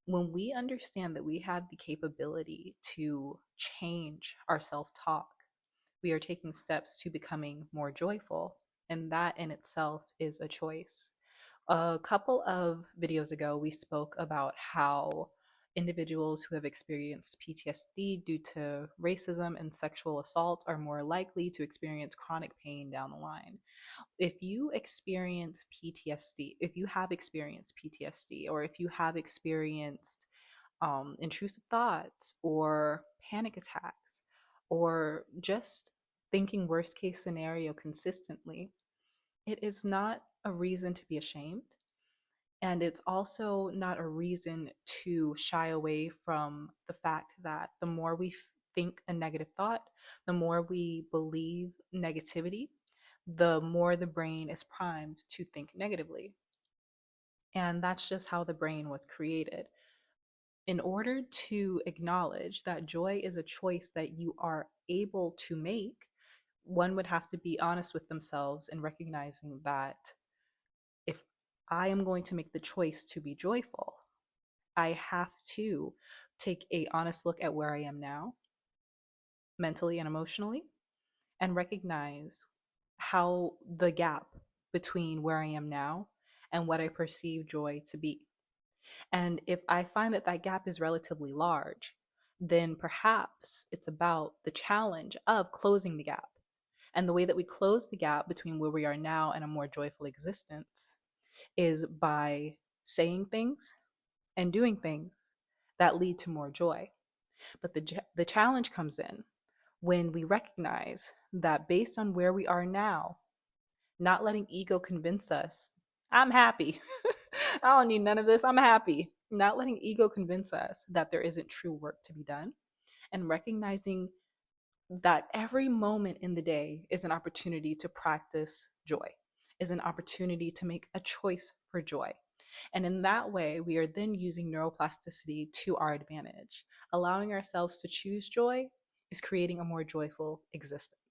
When we understand that we have the capability to change our self talk, we are taking steps to becoming more joyful. And that in itself is a choice. A couple of videos ago, we spoke about how individuals who have experienced PTSD due to racism and sexual assault are more likely to experience chronic pain down the line. If you experience PTSD, if you have experienced PTSD, or if you have experienced intrusive thoughts or panic attacks, or just thinking worst case scenario consistently, it is not a reason to be ashamed. And it's also not a reason to shy away from the fact that the more we think a negative thought, the more we believe negativity, the more the brain is primed to think negatively. And that's just how the brain was created. In order to acknowledge that joy is a choice that you are able to make, one would have to be honest with themselves and recognizing that if I am going to make the choice to be joyful, I have to take a honest look at where I am now, mentally and emotionally, and recognize how the gap between where I am now and what I perceive joy to be. And if I find that that gap is relatively large, then perhaps it's about the challenge of closing the gap. And the way that we close the gap between where we are now and a more joyful existence is by saying things and doing things that lead to more joy. But the challenge comes in when we recognize that based on where we are now, not letting ego convince us, I'm happy. I don't need none of this. I'm happy. Not letting ego convince us that there isn't true work to be done, and recognizing that every moment in the day is an opportunity to practice joy, is an opportunity to make a choice for joy. And in that way, we are then using neuroplasticity to our advantage. Allowing ourselves to choose joy is creating a more joyful existence.